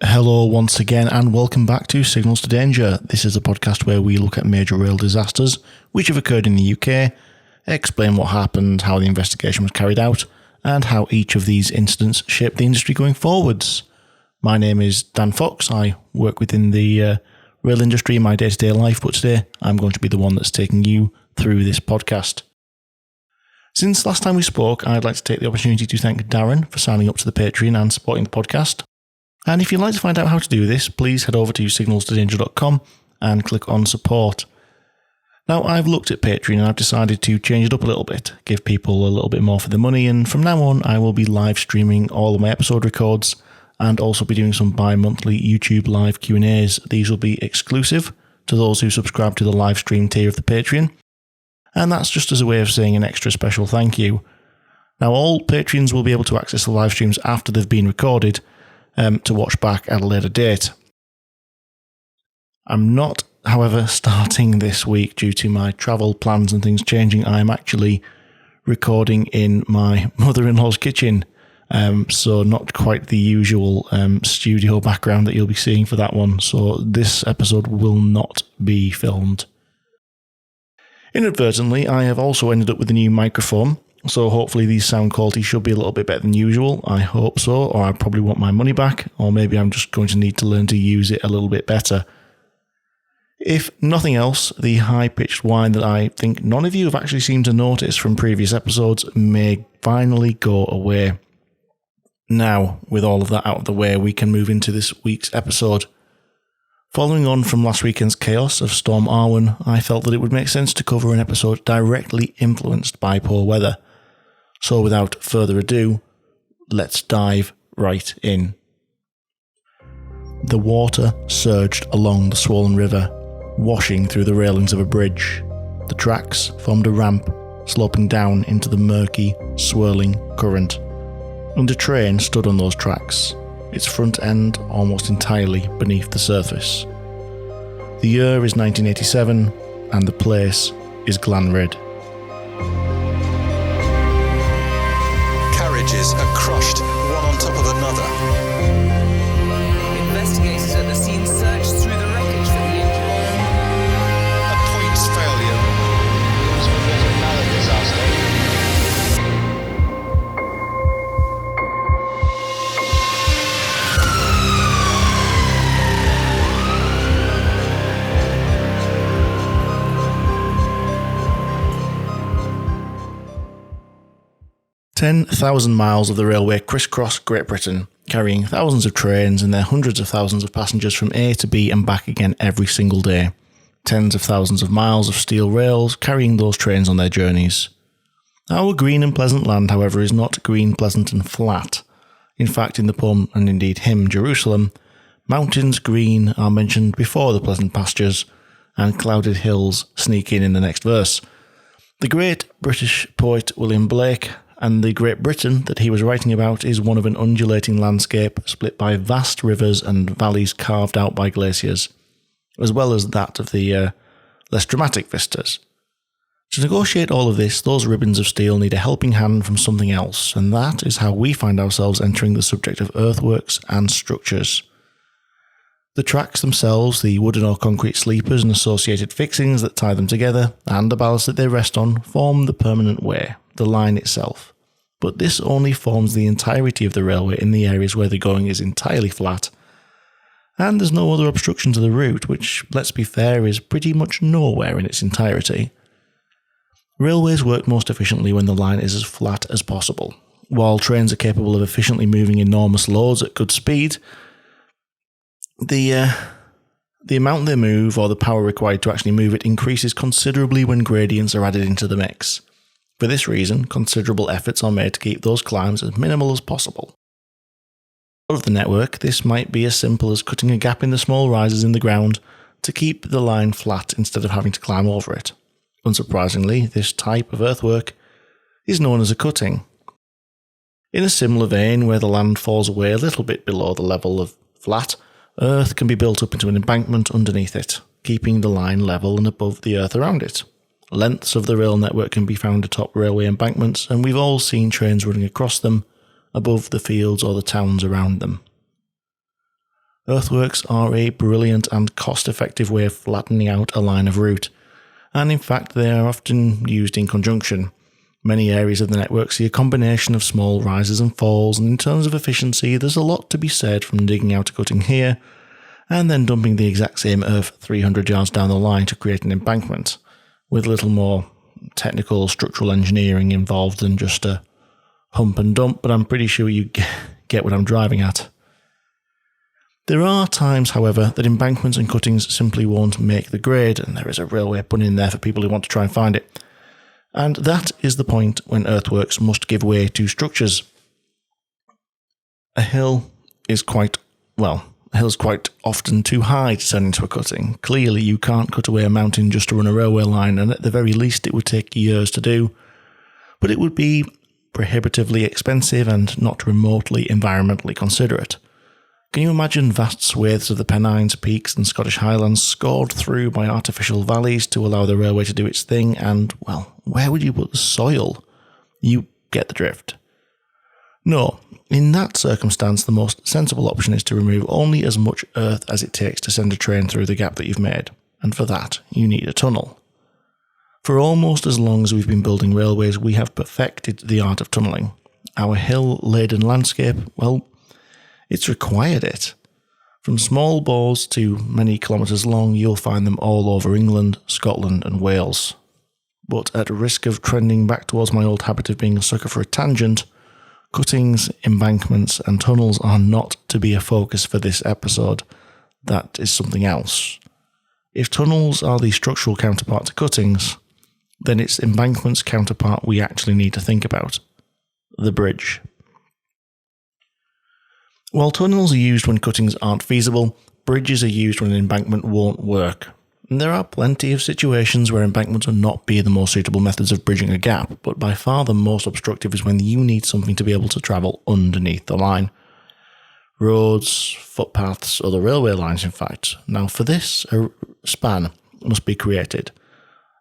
Hello once again and welcome back to Signals to Danger. This is a podcast where we look at major rail disasters which have occurred in the UK, explain what happened, how the investigation was carried out, and how each of these incidents shaped the industry going forwards. My name is Dan Fox. I work within the rail industry in my day-to-day life, but today I'm going to be the one that's taking you through this podcast. Since last time we spoke, I'd like to take the opportunity to thank Darren for signing up to the Patreon and supporting the podcast. And if you'd like to find out how to do this, please head over to signalstodanger.com and click on support. Now, I've looked at Patreon and I've decided to change it up a little bit, give people a little bit more for their money, and from now on I will be live streaming all of my episode records and also be doing some bi-monthly YouTube live Q&As. These will be exclusive to those who subscribe to the live stream tier of the Patreon, and that's just as a way of saying an extra special thank you. Now, all Patreons will be able to access the live streams after they've been recorded, to watch back at a later date. I'm not, however, starting this week due to my travel plans and things changing. I'm actually recording in my mother-in-law's kitchen, so not quite the usual studio background that you'll be seeing for that one, so this episode will not be filmed. Inadvertently, I have also ended up with a new microphone, so hopefully the sound quality should be a little bit better than usual. I hope so, or I probably want my money back, or maybe I'm just going to need to learn to use it a little bit better. If nothing else, the high-pitched whine that I think none of you have actually seemed to notice from previous episodes may finally go away. Now, with all of that out of the way, we can move into this week's episode. Following on from last weekend's chaos of Storm Arwen, I felt that it would make sense to cover an episode directly influenced by poor weather. So without further ado, let's dive right in. The water surged along the swollen river, washing through the railings of a bridge. The tracks formed a ramp, sloping down into the murky, swirling current. And a train stood on those tracks, its front end almost entirely beneath the surface. The year is 1987, and the place is Glanrhyd. Carriages are crushed, one on top of another. Investigators at the scene searched through the wreckage for the injured. A point's failure. So there's another disaster. "10,000 miles of the railway crisscross Great Britain, carrying thousands of trains and their hundreds of thousands of passengers from A to B and back again every single day. Tens of thousands of miles of steel rails carrying those trains on their journeys. Our green and pleasant land, however, is not green, pleasant and flat. In fact, in the poem, and indeed hymn, Jerusalem, mountains green are mentioned before the pleasant pastures, and clouded hills sneak in the next verse. The great British poet William Blake, and the Great Britain that he was writing about, is one of an undulating landscape split by vast rivers and valleys carved out by glaciers, as well as that of the less dramatic vistas. To negotiate all of this, those ribbons of steel need a helping hand from something else, and that is how we find ourselves entering the subject of earthworks and structures. The tracks themselves, the wooden or concrete sleepers and associated fixings that tie them together, and the ballast that they rest on, form the permanent way, the line itself. But this only forms the entirety of the railway in the areas where the going is entirely flat, and there's no other obstruction to the route, which, let's be fair, is pretty much nowhere in its entirety. Railways work most efficiently when the line is as flat as possible. While trains are capable of efficiently moving enormous loads at good speed, the amount they move, or the power required to actually move it, increases considerably when gradients are added into the mix. For this reason, considerable efforts are made to keep those climbs as minimal as possible. Of the network, this might be as simple as cutting a gap in the small rises in the ground to keep the line flat instead of having to climb over it. Unsurprisingly, this type of earthwork is known as a cutting. In a similar vein, where the land falls away a little bit below the level of flat, earth can be built up into an embankment underneath it, keeping the line level and above the earth around it. Lengths of the rail network can be found atop railway embankments, and we've all seen trains running across them, above the fields or the towns around them. Earthworks are a brilliant and cost-effective way of flattening out a line of route, and in fact they are often used in conjunction. Many areas of the network see a combination of small rises and falls, and in terms of efficiency there's a lot to be said from digging out a cutting here and then dumping the exact same earth 300 yards down the line to create an embankment, with little more technical structural engineering involved than just a hump and dump, but I'm pretty sure you get what I'm driving at. There are times, however, that embankments and cuttings simply won't make the grade, and there is a railway pun in there for people who want to try and find it. And that is the point when earthworks must give way to structures. A hill is quite often too high to turn into a cutting. Clearly, you can't cut away a mountain just to run a railway line, and at the very least it would take years to do. But it would be prohibitively expensive and not remotely environmentally considerate. Can you imagine vast swathes of the Pennines, Peaks and Scottish Highlands scored through by artificial valleys to allow the railway to do its thing, and, well, where would you put the soil? You get the drift. No, in that circumstance the most sensible option is to remove only as much earth as it takes to send a train through the gap that you've made, and for that you need a tunnel. For almost as long as we've been building railways, we have perfected the art of tunnelling. Our hill-laden landscape, well, it's required it. From small bores to many kilometres long, you'll find them all over England, Scotland and Wales. But at risk of trending back towards my old habit of being a sucker for a tangent, cuttings, embankments and tunnels are not to be a focus for this episode. That is something else. If tunnels are the structural counterpart to cuttings, then it's embankments' counterpart we actually need to think about. The bridge. While tunnels are used when cuttings aren't feasible, bridges are used when an embankment won't work. And there are plenty of situations where embankments will not be the most suitable methods of bridging a gap, but by far the most obstructive is when you need something to be able to travel underneath the line. Roads, footpaths, or the railway lines in fact. Now for this, a span must be created,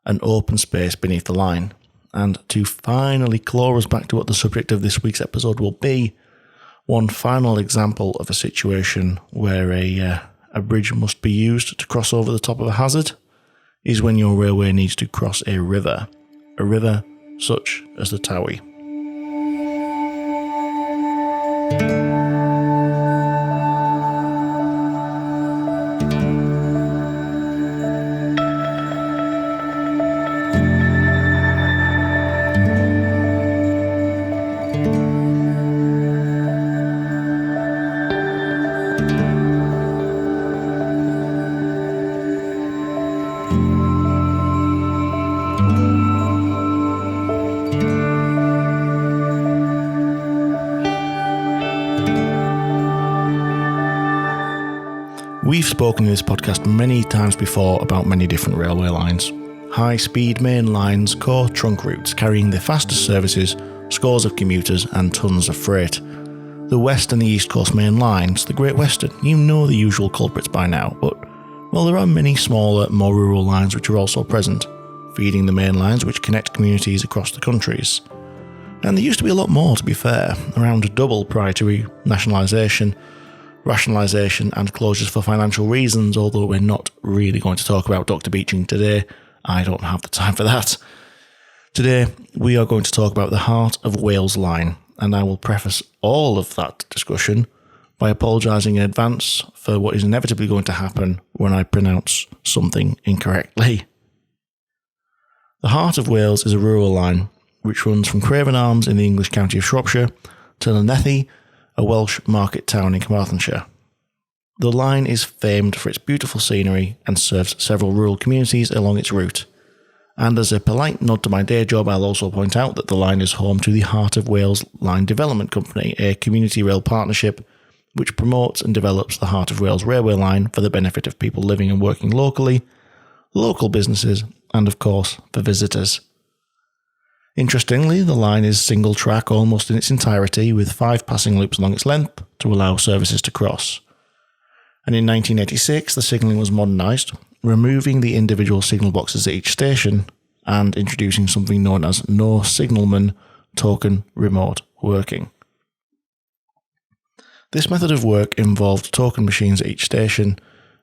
an open space beneath the line. And to finally claw us back to what the subject of this week's episode will be, one final example of a situation where a bridge must be used to cross over the top of a hazard is when your railway needs to cross a river such as the Towie. We've spoken in this podcast many times before about many different railway lines. High-speed main lines, core trunk routes carrying the fastest services, scores of commuters and tons of freight. The West and the East Coast main lines, the Great Western, you know the usual culprits by now, but, well, there are many smaller, more rural lines which are also present, feeding the main lines which connect communities across the countries. And there used to be a lot more, to be fair, around double prior to nationalisation, rationalisation and closures for financial reasons, although we're not really going to talk about Dr. Beeching today. I don't have the time for that. Today, we are going to talk about the Heart of Wales line, and I will preface all of that discussion by apologising in advance for what is inevitably going to happen when I pronounce something incorrectly. The Heart of Wales is a rural line which runs from Craven Arms in the English county of Shropshire to Llanelli, a Welsh market town in Carmarthenshire. The line is famed for its beautiful scenery and serves several rural communities along its route. And as a polite nod to my day job, I'll also point out that the line is home to the Heart of Wales Line Development Company, a community rail partnership which promotes and develops the Heart of Wales railway line for the benefit of people living and working locally, local businesses, and of course, for visitors. Interestingly, the line is single track almost in its entirety, with 5 passing loops along its length to allow services to cross. And in 1986, the signalling was modernised, removing the individual signal boxes at each station and introducing something known as No Signalman Token Remote Working. This method of work involved token machines at each station,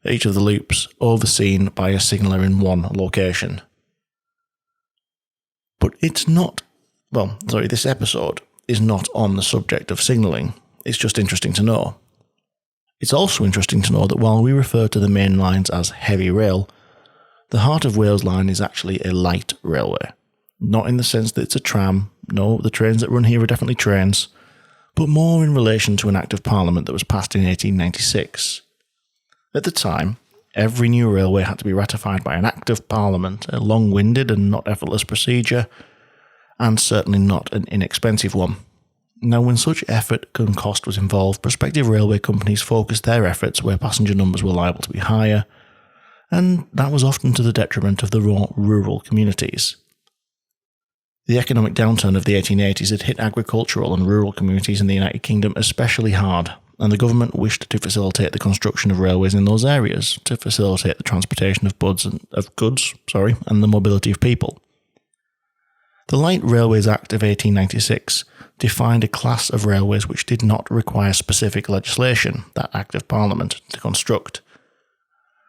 at each of the loops, overseen by a signaller in one location. But this episode is not on the subject of signalling. It's just interesting to know. It's also interesting to know that while we refer to the main lines as heavy rail, the Heart of Wales line is actually a light railway. Not in the sense that it's a tram, no, the trains that run here are definitely trains, but more in relation to an Act of Parliament that was passed in 1896. At the time, every new railway had to be ratified by an Act of Parliament, a long-winded and not effortless procedure, and certainly not an inexpensive one. Now, when such effort and cost was involved, prospective railway companies focused their efforts where passenger numbers were liable to be higher, and that was often to the detriment of the rural communities. The economic downturn of the 1880s had hit agricultural and rural communities in the United Kingdom especially hard, and the government wished to facilitate the construction of railways in those areas, to facilitate the transportation of goods and the mobility of people. The Light Railways Act of 1896 defined a class of railways which did not require specific legislation, that Act of Parliament, to construct.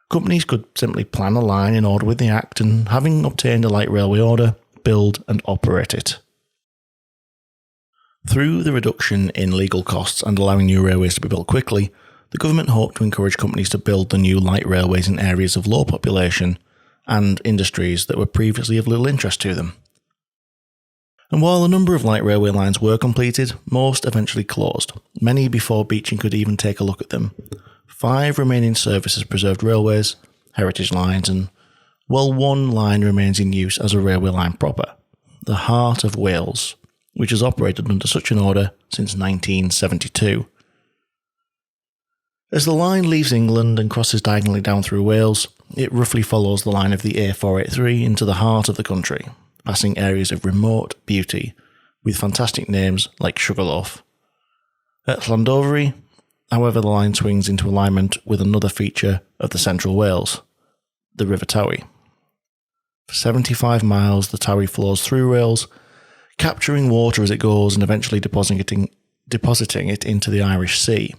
Companies could simply plan a line in order with the Act and, having obtained a light railway order, build and operate it. Through the reduction in legal costs and allowing new railways to be built quickly, the government hoped to encourage companies to build the new light railways in areas of low population and industries that were previously of little interest to them. And while a number of light railway lines were completed, most eventually closed, many before Beeching could even take a look at them. 5 remaining services preserved railways, heritage lines, and one line remains in use as a railway line proper, the Heart of Wales, which has operated under such an order since 1972. As the line leaves England and crosses diagonally down through Wales, it roughly follows the line of the A483 into the heart of the country, passing areas of remote beauty with fantastic names like Sugarloaf. At Llandovery, however, the line swings into alignment with another feature of the central Wales, the River Towy. For 75 miles, the Towy flows through Wales, capturing water as it goes and eventually depositing it into the Irish Sea.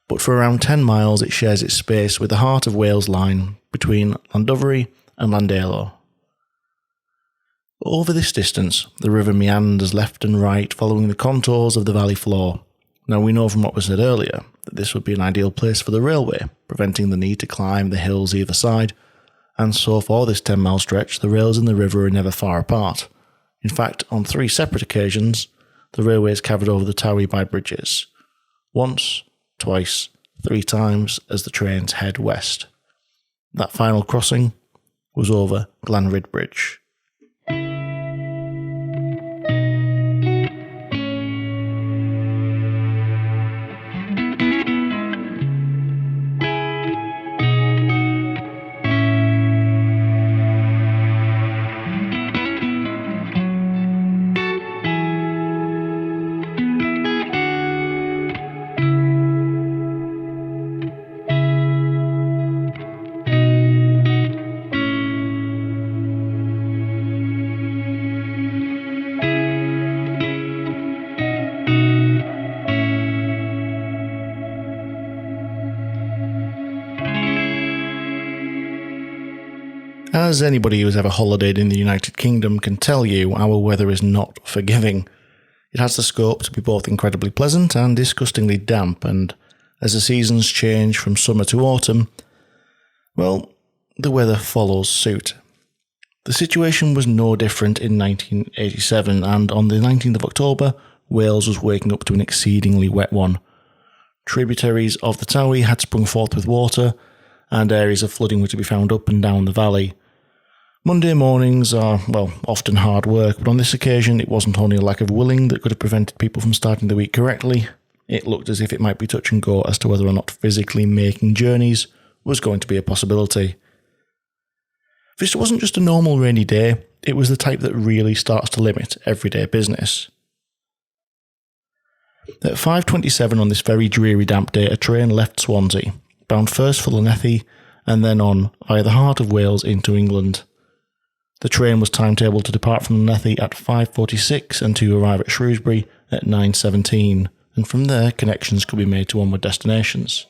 But for around 10 miles, it shares its space with the Heart of Wales line between Llandovery and Llandelo. Over this distance, the river meanders left and right, following the contours of the valley floor. Now, we know from what was said earlier that this would be an ideal place for the railway, preventing the need to climb the hills either side, and so for this 10-mile stretch, the rails and the river are never far apart. In fact, on 3 separate occasions, the railway is carried over the Towy by bridges. Once, twice, 3 times as the trains head west. That final crossing was over Glanrhyd Bridge. As anybody who has ever holidayed in the United Kingdom can tell you, our weather is not forgiving. It has the scope to be both incredibly pleasant and disgustingly damp, and as the seasons change from summer to autumn, well, the weather follows suit. The situation was no different in 1987, and on the 19th of October, Wales was waking up to an exceedingly wet one. Tributaries of the Towy had sprung forth with water, and areas of flooding were to be found up and down the valley. Monday mornings are, often hard work, but on this occasion it wasn't only a lack of willing that could have prevented people from starting the week correctly. It looked as if it might be touch and go as to whether or not physically making journeys was going to be a possibility. This wasn't just a normal rainy day, it was the type that really starts to limit everyday business. At 5:27 on this very dreary damp day, a train left Swansea, bound first for Llanelli and then on via the Heart of Wales into England. The train was timetabled to depart from Llanelli at 5:46 and to arrive at Shrewsbury at 9:17, and from there connections could be made to onward destinations.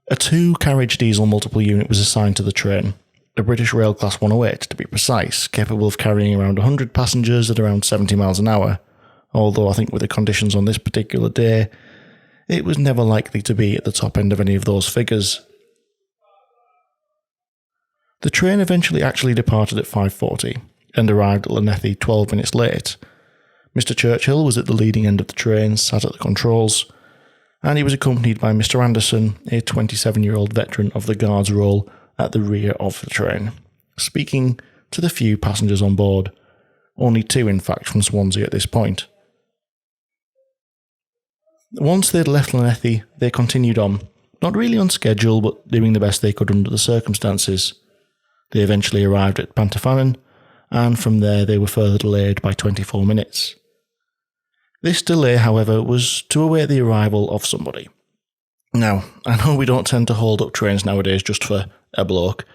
A 2-carriage diesel multiple unit was assigned to the train, a British Rail Class 108 to be precise, capable of carrying around 100 passengers at around 70 miles an hour, although I think with the conditions on this particular day, it was never likely to be at the top end of any of those figures. The train eventually actually departed at 5:40 and arrived at Llanelli 12 minutes late. Mr. Churchill was at the leading end of the train, sat at the controls, and he was accompanied by Mr. Anderson, a 27-year-old veteran of the guard's role at the rear of the train, speaking to the few passengers on board, only 2 in fact from Swansea at this point. Once they'd left Llanelli, they continued on, not really on schedule, but doing the best they could under the circumstances. They eventually arrived at Pantyfannin, and from there they were further delayed by 24 minutes. This delay, however, was to await the arrival of somebody. Now, I know we don't tend to hold up trains nowadays just for a bloke,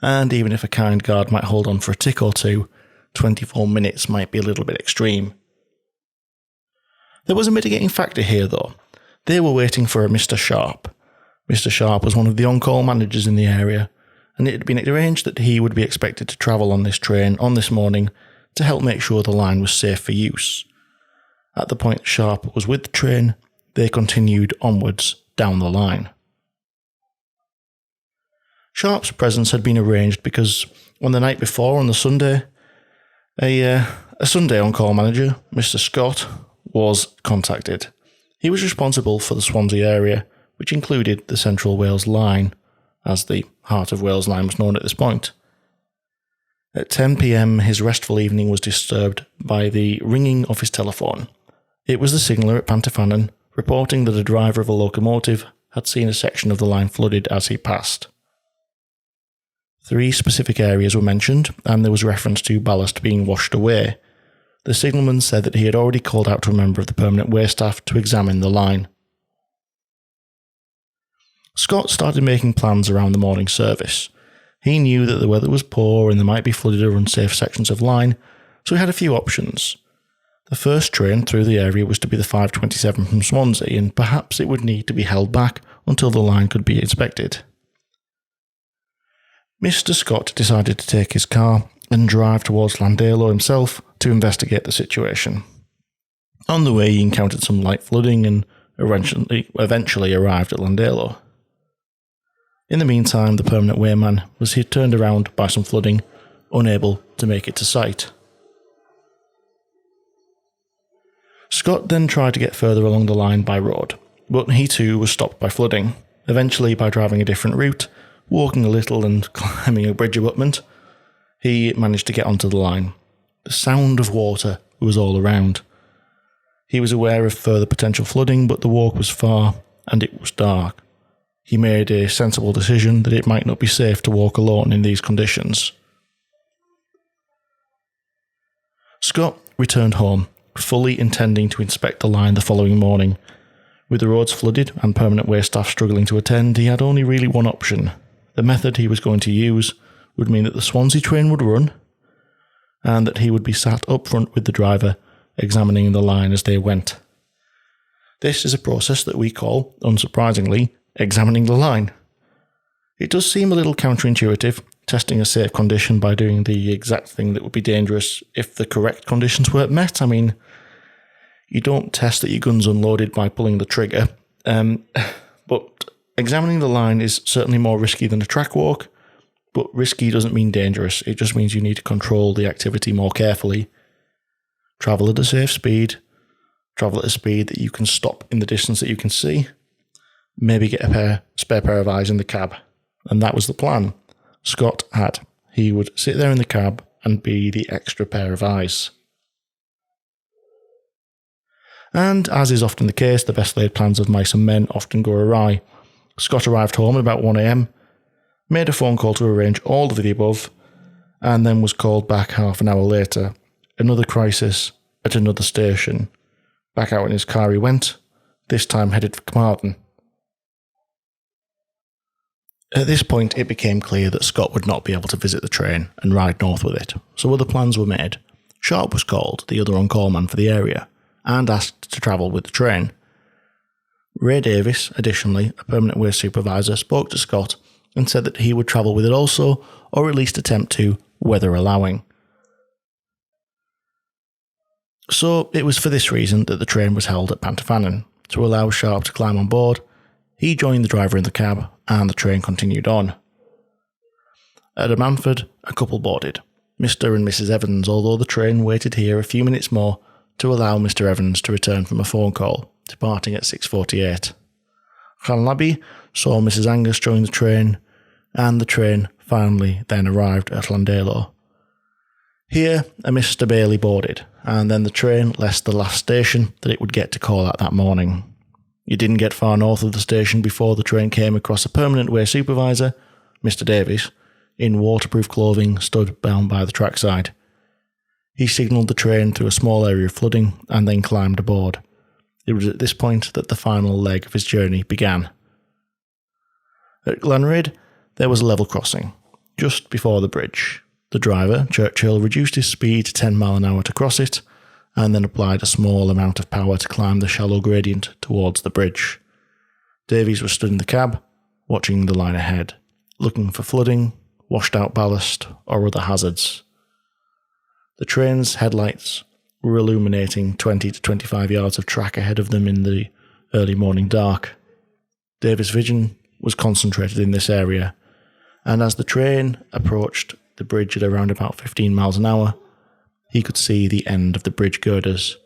and even if a kind guard might hold on for a tick or two, 24 minutes might be a little bit extreme. There was a mitigating factor here, though. They were waiting for a Mr. Sharp. Mr. Sharp was one of the on-call managers in the area, and it had been arranged that he would be expected to travel on this train on this morning to help make sure the line was safe for use. At the point Sharp was with the train, they continued onwards down the line. Sharp's presence had been arranged because on the night before, on the Sunday, a Sunday on-call manager, Mr. Scott, was contacted. He was responsible for the Swansea area, which included the Central Wales Line, as the Heart of Wales Line was known at this point. At 10 p.m, his restful evening was disturbed by the ringing of his telephone. It was the signaller at Pantyfannin, reporting that a driver of a locomotive had seen a section of the line flooded as he passed. 3 specific areas were mentioned, and there was reference to ballast being washed away. The signalman said that he had already called out to a member of the permanent way staff to examine the line. Scott started making plans around the morning service. He knew that the weather was poor and there might be flooded or unsafe sections of line, so he had a few options. The first train through the area was to be the 5:27 from Swansea, and perhaps it would need to be held back until the line could be inspected. Mr. Scott decided to take his car and drive towards Llandelo himself to investigate the situation. On the way he encountered some light flooding and eventually arrived at Llandelo. In the meantime, the permanent wayman was turned around by some flooding, unable to make it to site. Scott then tried to get further along the line by road, but he too was stopped by flooding. Eventually, by driving a different route, walking a little and climbing a bridge abutment, he managed to get onto the line. The sound of water was all around. He was aware of further potential flooding, but the walk was far and it was dark. He made a sensible decision that it might not be safe to walk alone in these conditions. Scott returned home, fully intending to inspect the line the following morning. With the roads flooded and permanent way staff struggling to attend, he had only really one option. The method he was going to use would mean that the Swansea train would run, and that he would be sat up front with the driver, examining the line as they went. This is a process that we call, unsurprisingly, examining the line. It does seem a little counterintuitive, testing a safe condition by doing the exact thing that would be dangerous if the correct conditions weren't met. I mean, you don't test that your gun's unloaded by pulling the trigger, but examining the line is certainly more risky than a track walk, but risky doesn't mean dangerous. It just means you need to control the activity more carefully. Travel at a safe speed, travel at a speed that you can stop in the distance that you can see, maybe get a spare pair of eyes in the cab. And that was the plan Scott had. He would sit there in the cab and be the extra pair of eyes. And as is often the case, the best laid plans of mice and men often go awry. Scott arrived home at about 1 a.m, made a phone call to arrange all of the above, and then was called back half an hour later. Another crisis at another station. Back out in his car he went, this time headed for Carmarthen. At this point, it became clear that Scott would not be able to visit the train and ride north with it, so other plans were made. Sharp was called, the other on-call man for the area, and asked to travel with the train. Ray Davis, additionally, a permanent way supervisor, spoke to Scott and said that he would travel with it also, or at least attempt to, weather allowing. So it was for this reason that the train was held at Pantafannon, to allow Sharp to climb on board. He joined the driver in the cab, and the train continued on. At Amanford, a couple boarded, Mr. and Mrs. Evans, although the train waited here a few minutes more to allow Mr. Evans to return from a phone call, departing at 6:48. Llanlabby saw Mrs. Angus join the train, and the train finally then arrived at Llandelo. Here, a Mr. Bailey boarded, and then the train left the last station that it would get to call at that morning. It didn't get far north of the station before the train came across a permanent way supervisor, Mr. Davies, in waterproof clothing, stood bound by the trackside. He signalled the train through a small area of flooding and then climbed aboard. It was at this point that the final leg of his journey began. At Glanrhyd, there was a level crossing, just before the bridge. The driver, Churchill, reduced his speed to 10 miles an hour to cross it, and then applied a small amount of power to climb the shallow gradient towards the bridge. Davies was stood in the cab, watching the line ahead, looking for flooding, washed out ballast, or other hazards. The train's headlights were illuminating 20 to 25 yards of track ahead of them in the early morning dark. Davies' vision was concentrated in this area, and as the train approached the bridge at around about 15 miles an hour, he could see the end of the bridge girders.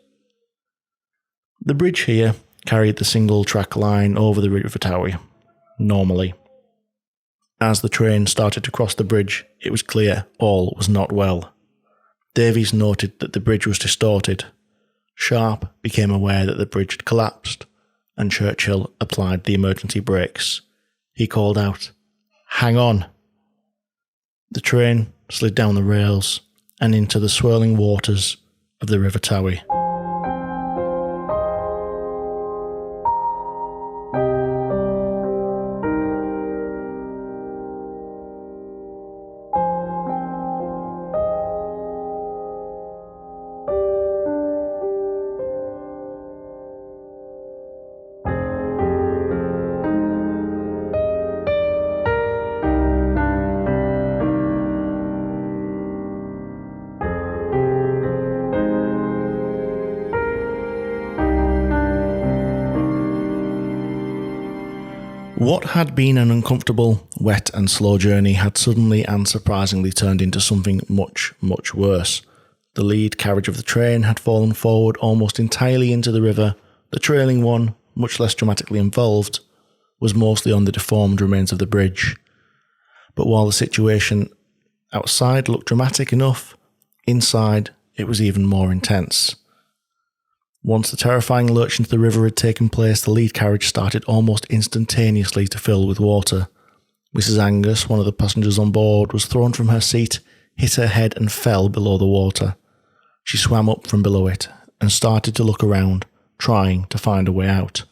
The bridge here carried the single track line over the River Towie, normally. As the train started to cross the bridge, it was clear all was not well. Davies noted that the bridge was distorted. Sharp became aware that the bridge had collapsed, and Churchill applied the emergency brakes. He called out, "Hang on!" The train slid down the rails and into the swirling waters of the River Towie. What had been an uncomfortable, wet and slow journey had suddenly and surprisingly turned into something much, much worse. The lead carriage of the train had fallen forward almost entirely into the river. The trailing one, much less dramatically involved, was mostly on the deformed remains of the bridge. But while the situation outside looked dramatic enough, inside it was even more intense. Once the terrifying lurch into the river had taken place, the lead carriage started almost instantaneously to fill with water. Mrs. Angus, one of the passengers on board, was thrown from her seat, hit her head and fell below the water. She swam up from below it and started to look around, trying to find a way out.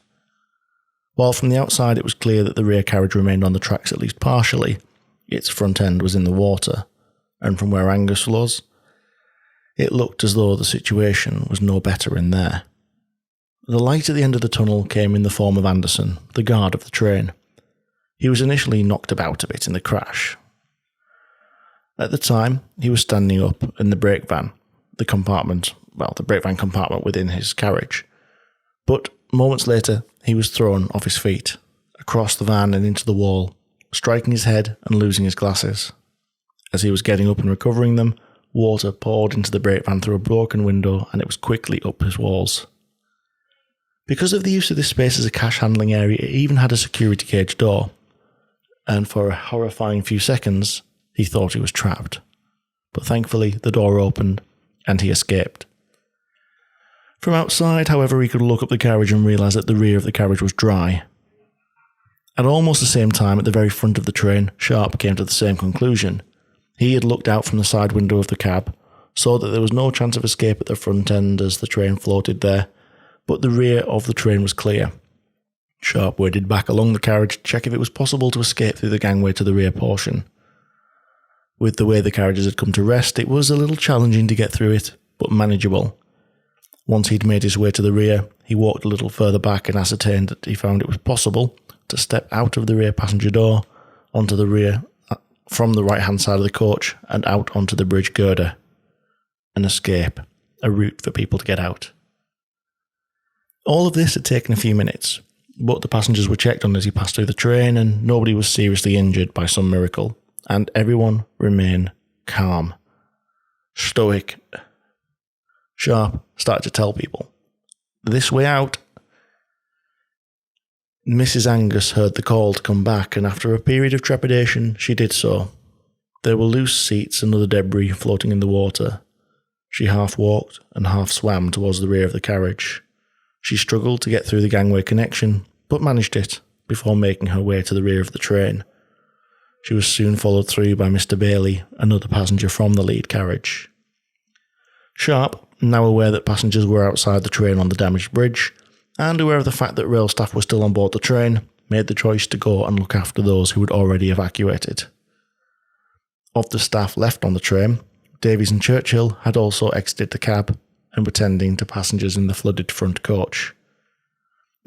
While from the outside it was clear that the rear carriage remained on the tracks at least partially, its front end was in the water, and from where Angus was, it looked as though the situation was no better in there. The light at the end of the tunnel came in the form of Anderson, the guard of the train. He was initially knocked about a bit in the crash. At the time, he was standing up in the brake van compartment within his carriage. But moments later, he was thrown off his feet, across the van and into the wall, striking his head and losing his glasses. As he was getting up and recovering them, water poured into the brake van through a broken window, and it was quickly up his walls. Because of the use of this space as a cash handling area, it even had a security cage door, and for a horrifying few seconds, he thought he was trapped. But thankfully, the door opened, and he escaped. From outside, however, he could look up the carriage and realise that the rear of the carriage was dry. At almost the same time, at the very front of the train, Sharp came to the same conclusion. He had looked out from the side window of the cab, saw that there was no chance of escape at the front end as the train floated there, but the rear of the train was clear. Sharp waded back along the carriage to check if it was possible to escape through the gangway to the rear portion. With the way the carriages had come to rest, it was a little challenging to get through it, but manageable. Once he'd made his way to the rear, he walked a little further back and ascertained that he found it was possible to step out of the rear passenger door onto the rear from the right-hand side of the coach and out onto the bridge girder. An escape, a route for people to get out. All of this had taken a few minutes, but the passengers were checked on as he passed through the train and nobody was seriously injured by some miracle, and everyone remained calm, stoic. Sharp started to tell people, "This way out." Mrs. Angus heard the call to come back, and after a period of trepidation, she did so. There were loose seats and other debris floating in the water. She half walked and half swam towards the rear of the carriage. She struggled to get through the gangway connection, but managed it before making her way to the rear of the train. She was soon followed through by Mr. Bailey, another passenger from the lead carriage. Sharp, now aware that passengers were outside the train on the damaged bridge, and aware of the fact that rail staff were still on board the train, made the choice to go and look after those who had already evacuated. Of the staff left on the train, Davies and Churchill had also exited the cab and were tending to passengers in the flooded front coach.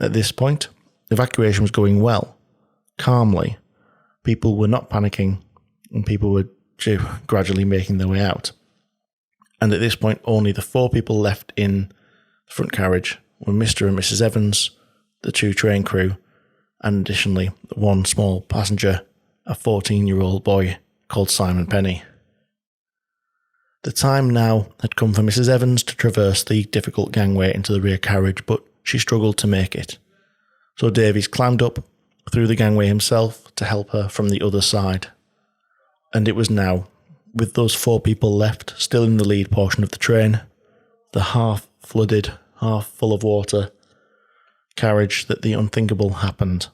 At this point, evacuation was going well, calmly. People were not panicking, and people were gradually making their way out. And at this point, only the 4 people left in the front carriage were Mr. and Mrs. Evans, the 2 train crew, and additionally, 1 small passenger, a 14-year-old boy called Simon Penny. The time now had come for Mrs. Evans to traverse the difficult gangway into the rear carriage, but she struggled to make it. So Davies climbed up through the gangway himself to help her from the other side. And it was now, with those 4 people left still in the lead portion of the train, the half-flooded, half-full of water carriage, that the unthinkable happened.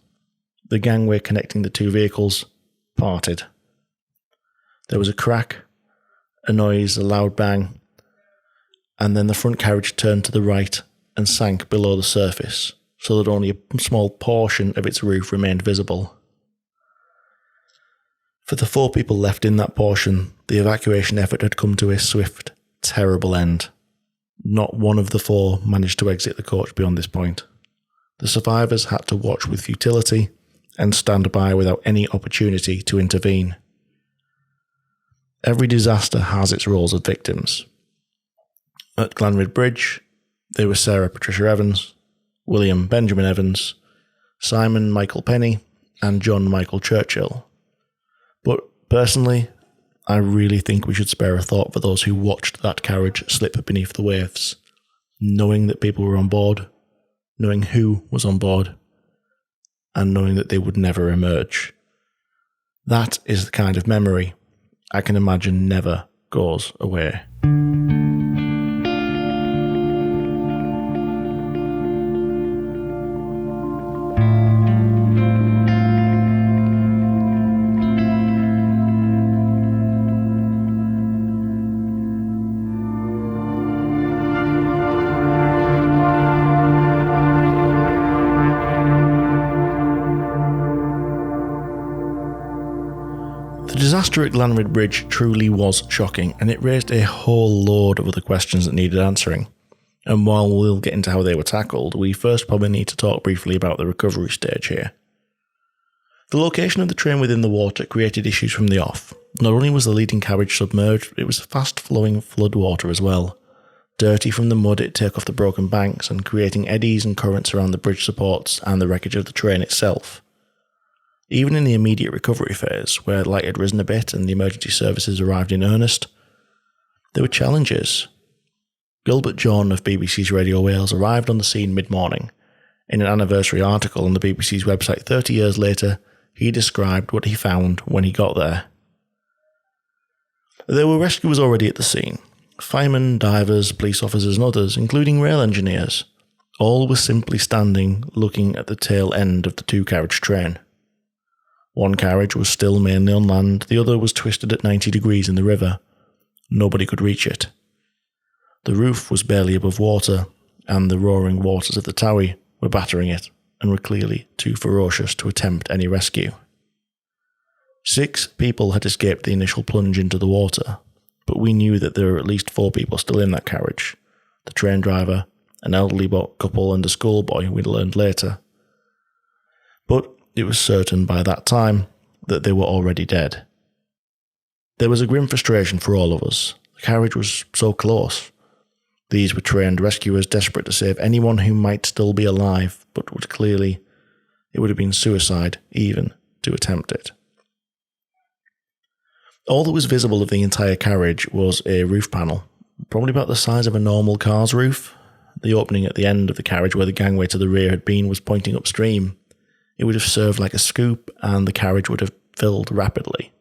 The gangway connecting the 2 vehicles parted. There was a crack, a noise, a loud bang, and then the front carriage turned to the right and sank below the surface, so that only a small portion of its roof remained visible. For the 4 people left in that portion, the evacuation effort had come to a swift, terrible end. Not one of the 4 managed to exit the coach beyond this point. The survivors had to watch with futility and stand by without any opportunity to intervene. Every disaster has its rolls of victims. At Glanrhyd Bridge, there were Sarah Patricia Evans, William Benjamin Evans, Simon Michael Penny, and John Michael Churchill. But personally, I really think we should spare a thought for those who watched that carriage slip beneath the waves, knowing that people were on board, knowing who was on board, and knowing that they would never emerge. That is the kind of memory I can imagine never goes away. The disaster at Glanrhyd Bridge truly was shocking, and it raised a whole load of other questions that needed answering. And while we'll get into how they were tackled, we first probably need to talk briefly about the recovery stage here. The location of the train within the water created issues from the off. Not only was the leading carriage submerged, it was fast-flowing floodwater as well. Dirty from the mud, it'd take off the broken banks and creating eddies and currents around the bridge supports and the wreckage of the train itself. Even in the immediate recovery phase, where light had risen a bit and the emergency services arrived in earnest, there were challenges. Gilbert John of BBC's Radio Wales arrived on the scene mid-morning. In an anniversary article on the BBC's website 30 years later, he described what he found when he got there. There were rescuers already at the scene. Firemen, divers, police officers and others, including rail engineers. All were simply standing, looking at the tail end of the 2-carriage train. One carriage was still mainly on land, the other was twisted at 90 degrees in the river. Nobody could reach it. The roof was barely above water, and the roaring waters of the Towie were battering it, and were clearly too ferocious to attempt any rescue. 6 people had escaped the initial plunge into the water, but we knew that there were at least 4 people still in that carriage: the train driver, an elderly couple and a schoolboy, we learned later. But it was certain by that time that they were already dead. There was a grim frustration for all of us. The carriage was so close. These were trained rescuers desperate to save anyone who might still be alive, but it would have been suicide even to attempt it. All that was visible of the entire carriage was a roof panel, probably about the size of a normal car's roof. The opening at the end of the carriage where the gangway to the rear had been was pointing upstream. It would have served like a scoop, and the carriage would have filled rapidly.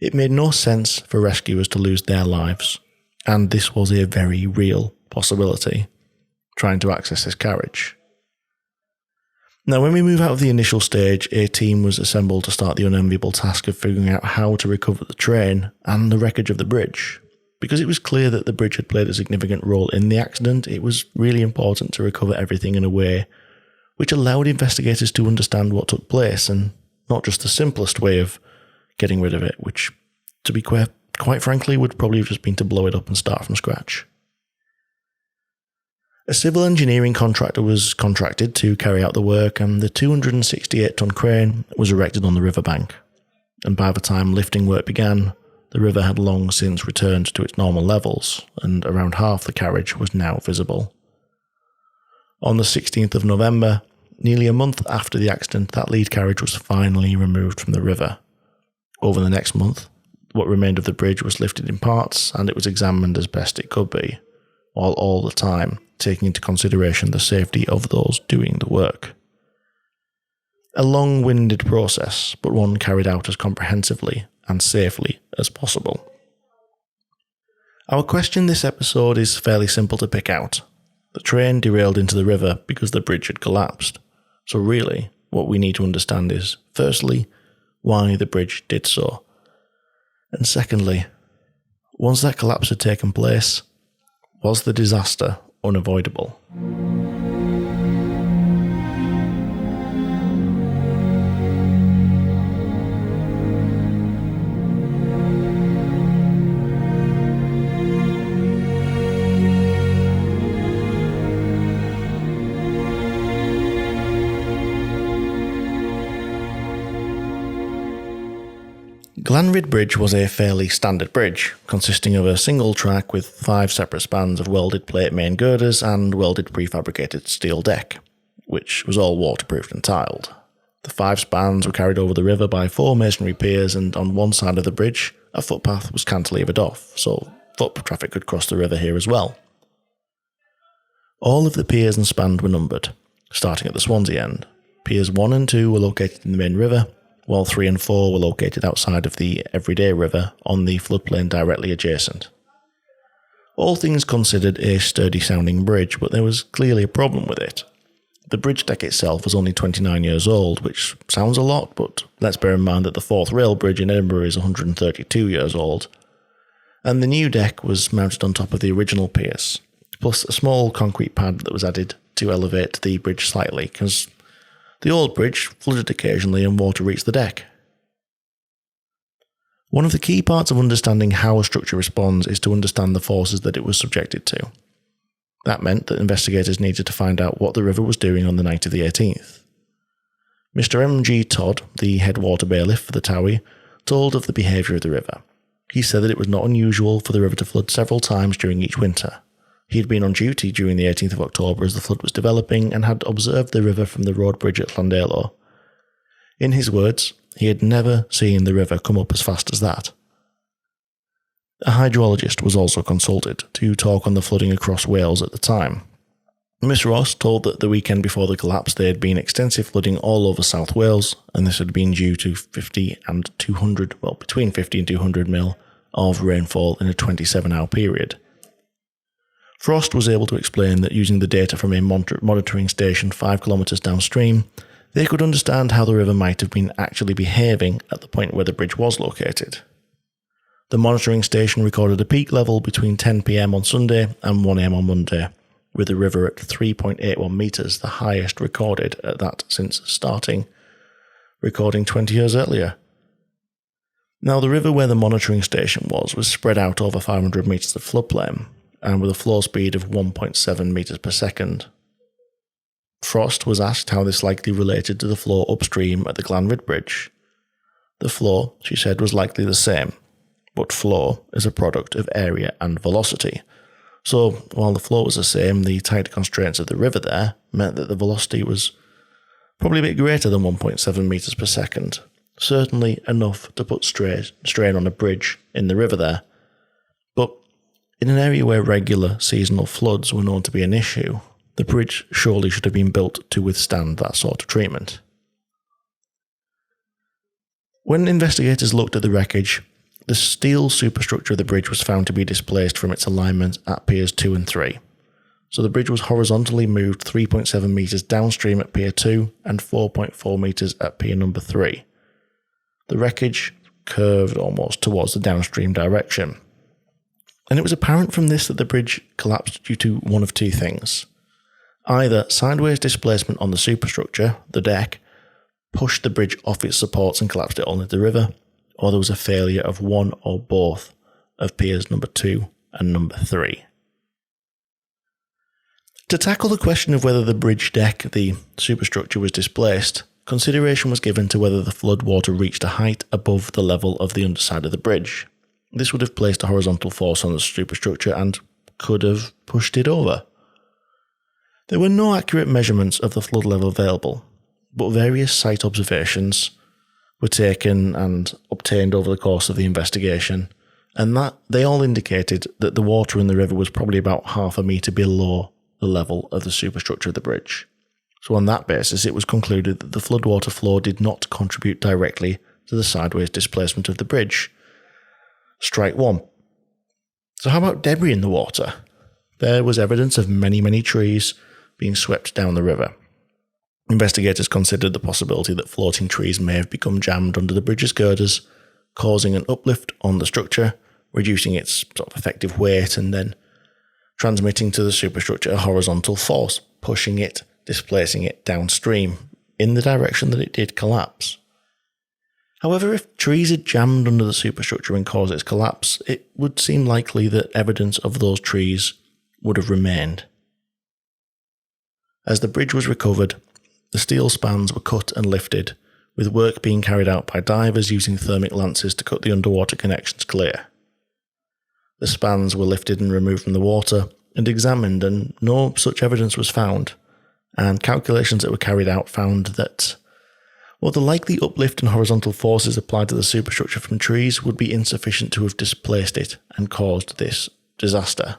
It made no sense for rescuers to lose their lives, and this was a very real possibility, trying to access this carriage. Now, when we move out of the initial stage, a team was assembled to start the unenviable task of figuring out how to recover the train and the wreckage of the bridge. Because it was clear that the bridge had played a significant role in the accident, it was really important to recover everything in a way which allowed investigators to understand what took place, and not just the simplest way of getting rid of it, which, to be quite frankly, would probably have just been to blow it up and start from scratch. A civil engineering contractor was contracted to carry out the work, and the 268-ton crane was erected on the riverbank. And by the time lifting work began, the river had long since returned to its normal levels, and around half the carriage was now visible. On the 16th of November, nearly a month after the accident, that lead carriage was finally removed from the river. Over the next month, what remained of the bridge was lifted in parts, and it was examined as best it could be, while all the time taking into consideration the safety of those doing the work. A long-winded process, but one carried out as comprehensively and safely as possible. Our question this episode is fairly simple to pick out. The train derailed into the river because the bridge had collapsed. So really, what we need to understand is, firstly, why the bridge did so. And secondly, once that collapse had taken place, was the disaster unavoidable? Glanrhyd Bridge was a fairly standard bridge, consisting of a single track with 5 separate spans of welded plate main girders and welded prefabricated steel deck, which was all waterproofed and tiled. The 5 spans were carried over the river by 4 masonry piers, and on one side of the bridge, a footpath was cantilevered off, so foot traffic could cross the river here as well. All of the piers and spans were numbered, starting at the Swansea end. Piers 1 and 2 were located in the main river, while 3 and 4 were located outside of the everyday river on the floodplain directly adjacent. All things considered, a sturdy-sounding bridge, but there was clearly a problem with it. The bridge deck itself was only 29 years old, which sounds a lot, but let's bear in mind that the 4th rail bridge in Edinburgh is 132 years old, and the new deck was mounted on top of the original piers, plus a small concrete pad that was added to elevate the bridge slightly, because the old bridge flooded occasionally and water reached the deck. One of the key parts of understanding how a structure responds is to understand the forces that it was subjected to. That meant that investigators needed to find out what the river was doing on the night of the 18th. Mr. M.G. Todd, the head water bailiff for the Towie, told of the behaviour of the river. He said that it was not unusual for the river to flood several times during each winter. He had been on duty during the 18th of October as the flood was developing and had observed the river from the road bridge at Llandelo. In his words, he had never seen the river come up as fast as that. A hydrologist was also consulted to talk on the flooding across Wales at the time. Miss Ross told that the weekend before the collapse there had been extensive flooding all over South Wales, and this had been due to between 50 and 200 mil of rainfall in a 27-hour period. Frost was able to explain that using the data from a monitoring station 5 kilometres downstream, they could understand how the river might have been actually behaving at the point where the bridge was located. The monitoring station recorded a peak level between 10 p.m. on Sunday and 1 a.m. on Monday, with the river at 3.81 metres, the highest recorded at that since starting recording 20 years earlier. Now, the river where the monitoring station was spread out over 500 metres of floodplain, and with a flow speed of 1.7 metres per second. Frost was asked how this likely related to the flow upstream at the Glanrhyd Bridge. The flow, she said, was likely the same, but flow is a product of area and velocity. So, while the flow was the same, the tight constraints of the river there meant that the velocity was probably a bit greater than 1.7 metres per second. Certainly enough to put strain on a bridge in the river there. But in an area where regular seasonal floods were known to be an issue, the bridge surely should have been built to withstand that sort of treatment. When investigators looked at the wreckage, the steel superstructure of the bridge was found to be displaced from its alignment at piers 2 and 3. So the bridge was horizontally moved 3.7 metres downstream at pier 2 and 4.4 metres at pier number 3. The wreckage curved almost towards the downstream direction. And it was apparent from this that the bridge collapsed due to one of two things. Either sideways displacement on the superstructure, the deck, pushed the bridge off its supports and collapsed it all into the river, or there was a failure of one or both of piers number 2 and number 3. To tackle the question of whether the bridge deck, the superstructure, was displaced, consideration was given to whether the flood water reached a height above the level of the underside of the bridge. This would have placed a horizontal force on the superstructure and could have pushed it over. There were no accurate measurements of the flood level available, but various site observations were taken and obtained over the course of the investigation, and that they all indicated that the water in the river was probably about half a metre below the level of the superstructure of the bridge. So on that basis, it was concluded that the floodwater flow did not contribute directly to the sideways displacement of the bridge. Strike one. So how about debris in the water? There was evidence of many trees being swept down the river. Investigators considered the possibility that floating trees may have become jammed under the bridge's girders, causing an uplift on the structure, reducing its sort of effective weight, and then transmitting to the superstructure a horizontal force, pushing it, displacing it downstream in the direction that it did collapse. However, if trees had jammed under the superstructure and caused its collapse, it would seem likely that evidence of those trees would have remained. As the bridge was recovered, the steel spans were cut and lifted, with work being carried out by divers using thermic lances to cut the underwater connections clear. The spans were lifted and removed from the water and examined, and no such evidence was found, and calculations that were carried out found that the likely uplift and horizontal forces applied to the superstructure from trees would be insufficient to have displaced it and caused this disaster.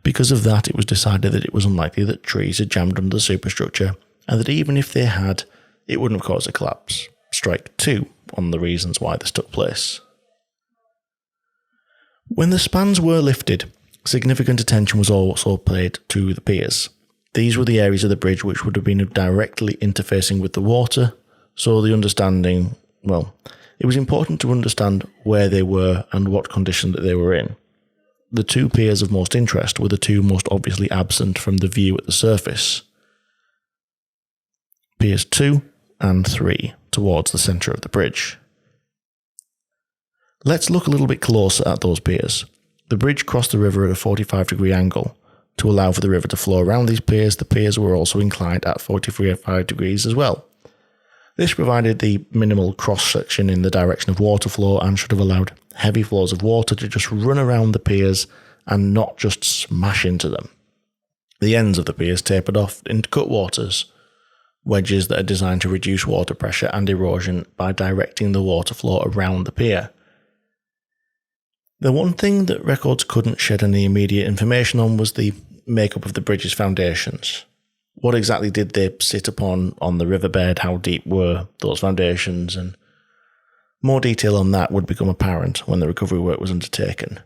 Because of that, it was decided that it was unlikely that trees had jammed under the superstructure, and that even if they had, it wouldn't have caused a collapse. Strike two on the reasons why this took place. When the spans were lifted, significant attention was also paid to the piers. These were the areas of the bridge which would have been directly interfacing with the water, so the understanding, it was important to understand where they were and what condition that they were in. The two piers of most interest were the two most obviously absent from the view at the surface. Piers 2 and 3 towards the centre of the bridge. Let's look a little bit closer at those piers. The bridge crossed the river at a 45-degree angle. To allow for the river to flow around these piers, the piers were also inclined at 45 degrees as well. This provided the minimal cross-section in the direction of water flow and should have allowed heavy flows of water to just run around the piers and not just smash into them. The ends of the piers tapered off into cutwaters, wedges that are designed to reduce water pressure and erosion by directing the water flow around the pier. The one thing that records couldn't shed any immediate information on was the makeup of the bridge's foundations. What exactly did they sit upon on the riverbed? How deep were those foundations? And more detail on that would become apparent when the recovery work was undertaken.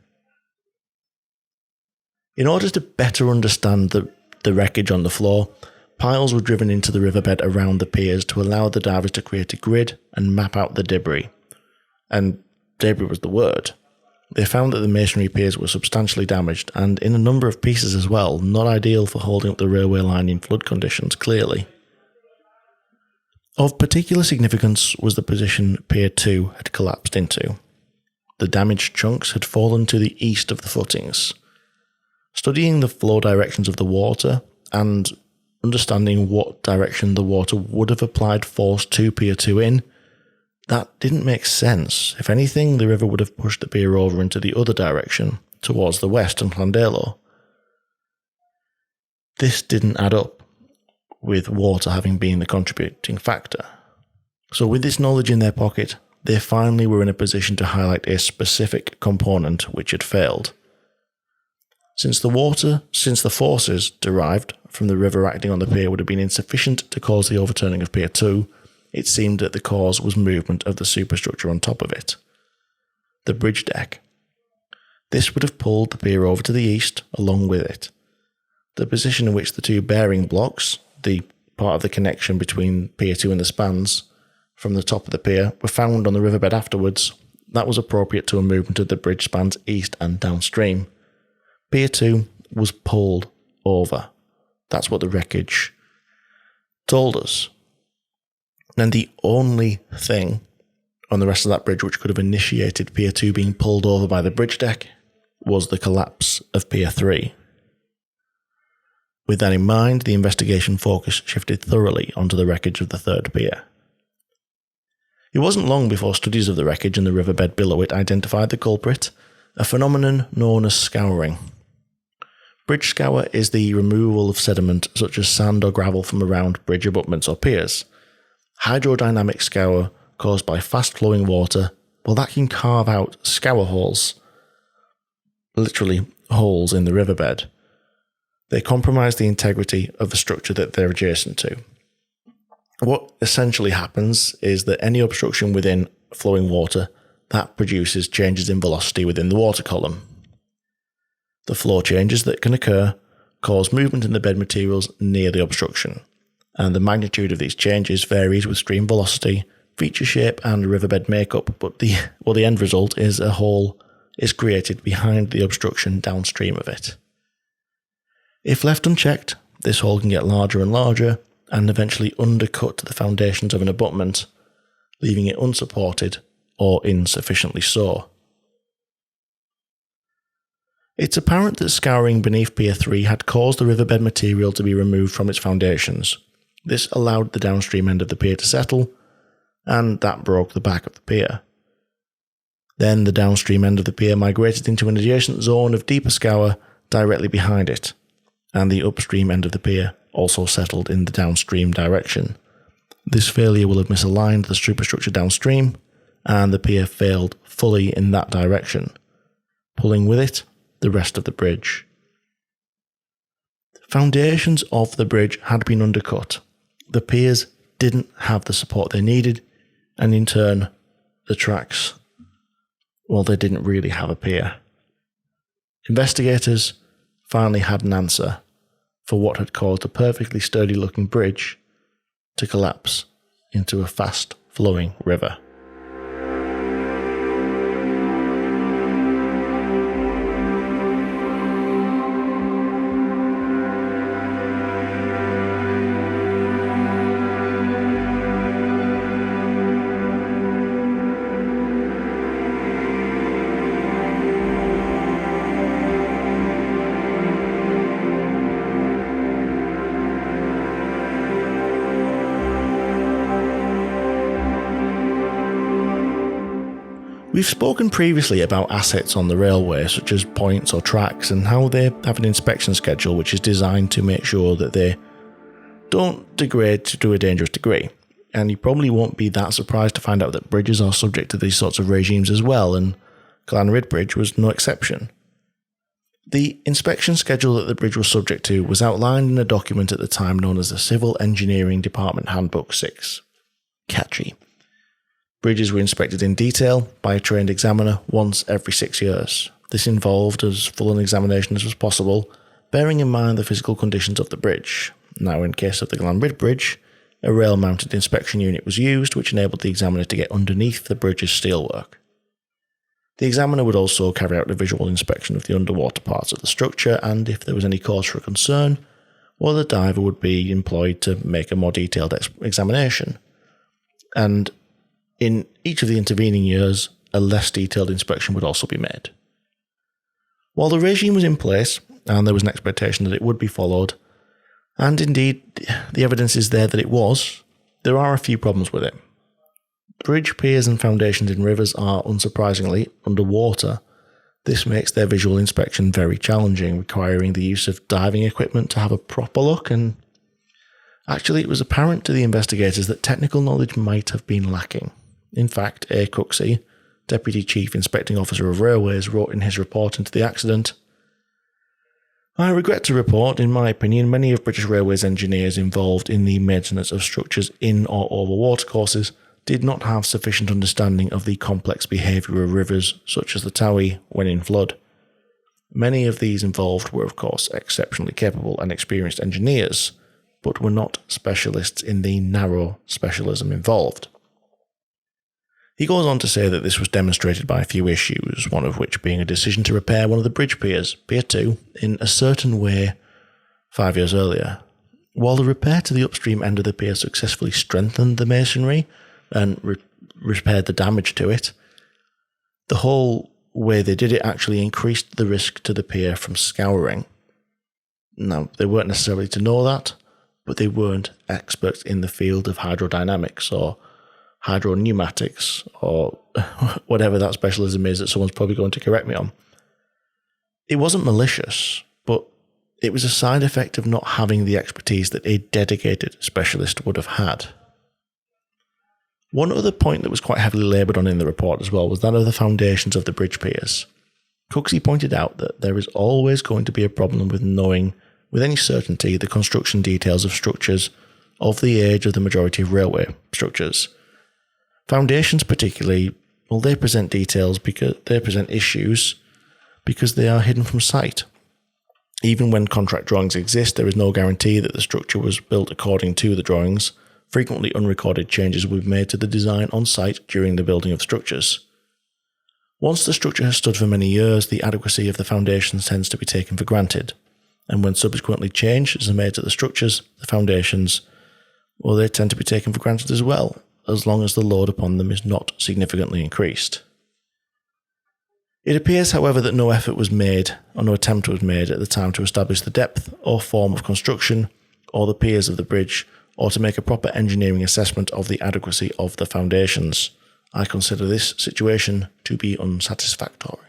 In order to better understand the wreckage on the floor, piles were driven into the riverbed around the piers to allow the divers to create a grid and map out the debris. And debris was the word. They found that the masonry piers were substantially damaged and in a number of pieces as well, not ideal for holding up the railway line in flood conditions, clearly. Of particular significance was the position Pier 2 had collapsed into. The damaged chunks had fallen to the east of the footings. Studying the flow directions of the water and understanding what direction the water would have applied force to Pier 2 in, that didn't make sense. If anything, the river would have pushed the pier over into the other direction, towards the west and Llandelo. This didn't add up, with water having been the contributing factor. So with this knowledge in their pocket, they finally were in a position to highlight a specific component which had failed. Since the forces derived from the river acting on the pier would have been insufficient to cause the overturning of Pier 2, it seemed that the cause was movement of the superstructure on top of it, the bridge deck. This would have pulled the pier over to the east along with it. The position in which the two bearing blocks, the part of the connection between Pier 2 and the spans, from the top of the pier, were found on the riverbed afterwards. That was appropriate to a movement of the bridge spans east and downstream. Pier 2 was pulled over. That's what the wreckage told us. And the only thing on the rest of that bridge which could have initiated Pier 2 being pulled over by the bridge deck was the collapse of Pier 3. With that in mind, the investigation focus shifted thoroughly onto the wreckage of the third pier. It wasn't long before studies of the wreckage and the riverbed below it identified the culprit, a phenomenon known as scouring. Bridge scour is the removal of sediment such as sand or gravel from around bridge abutments or piers. Hydrodynamic scour caused by fast-flowing water, well, that can carve out scour holes, literally holes in the riverbed. They compromise the integrity of the structure that they're adjacent to. What essentially happens is that any obstruction within flowing water, that produces changes in velocity within the water column. The flow changes that can occur cause movement in the bed materials near the obstruction, and the magnitude of these changes varies with stream velocity, feature shape, and riverbed makeup, but the end result is a hole is created behind the obstruction downstream of it. If left unchecked, this hole can get larger and larger, and eventually undercut the foundations of an abutment, leaving it unsupported or insufficiently so. It's apparent that scouring beneath Pier 3 had caused the riverbed material to be removed from its foundations. This allowed the downstream end of the pier to settle, and that broke the back of the pier. Then the downstream end of the pier migrated into an adjacent zone of deeper scour directly behind it, and the upstream end of the pier also settled in the downstream direction. This failure will have misaligned the superstructure downstream, and the pier failed fully in that direction, pulling with it the rest of the bridge. The foundations of the bridge had been undercut. The piers didn't have the support they needed, and in turn, the tracks, well, they didn't really have a pier. Investigators finally had an answer for what had caused a perfectly sturdy-looking bridge to collapse into a fast-flowing river. We've spoken previously about assets on the railway, such as points or tracks, and how they have an inspection schedule which is designed to make sure that they don't degrade to a dangerous degree. And you probably won't be that surprised to find out that bridges are subject to these sorts of regimes as well, and Glanrhyd Bridge was no exception. The inspection schedule that the bridge was subject to was outlined in a document at the time known as the Civil Engineering Department Handbook 6. Catchy. Bridges were inspected in detail by a trained examiner once every 6 years. This involved as full an examination as was possible, bearing in mind the physical conditions of the bridge. Now, in case of the Glanrhyd Bridge, a rail-mounted inspection unit was used, which enabled the examiner to get underneath the bridge's steelwork. The examiner would also carry out a visual inspection of the underwater parts of the structure, and if there was any cause for concern, well, the diver would be employed to make a more detailed examination. And in each of the intervening years, a less detailed inspection would also be made. While the regime was in place, and there was an expectation that it would be followed. And indeed, the evidence is there that it was. There are a few problems with it. Bridge piers and foundations in rivers are, unsurprisingly, underwater. This makes their visual inspection very challenging, requiring the use of diving equipment to have a proper look, and actually it was apparent to the investigators that technical knowledge might have been lacking. In fact, A. Cooksey, Deputy Chief Inspecting Officer of Railways, wrote in his report into the accident, "I regret to report, in my opinion, many of British Railways engineers involved in the maintenance of structures in or over watercourses did not have sufficient understanding of the complex behaviour of rivers such as the Towy when in flood. Many of these involved were of course exceptionally capable and experienced engineers, but were not specialists in the narrow specialism involved." He goes on to say that this was demonstrated by a few issues, one of which being a decision to repair one of the bridge piers, Pier 2, in a certain way 5 years earlier. While the repair to the upstream end of the pier successfully strengthened the masonry and repaired the damage to it, the whole way they did it actually increased the risk to the pier from scouring. Now, they weren't necessarily to know that, but they weren't experts in the field of hydrodynamics or hydropneumatics or whatever that specialism is that someone's probably going to correct me on. It wasn't malicious, but it was a side effect of not having the expertise that a dedicated specialist would have had. One other point that was quite heavily laboured on in the report as well was that of the foundations of the bridge piers. Cooksey pointed out that there is always going to be a problem with knowing with any certainty the construction details of structures of the age of the majority of railway structures. Foundations particularly, well, they present details because they present issues because they are hidden from sight. Even when contract drawings exist, there is no guarantee that the structure was built according to the drawings. Frequently unrecorded changes will be made to the design on site during the building of structures. Once the structure has stood for many years, the adequacy of the foundations tends to be taken for granted. And when subsequently changes are made to the structures, the foundations, well, they tend to be taken for granted as well, as long as the load upon them is not significantly increased. It appears, however, that no effort was made, or no attempt was made at the time to establish the depth or form of construction, or the piers of the bridge, or to make a proper engineering assessment of the adequacy of the foundations. I consider this situation to be unsatisfactory.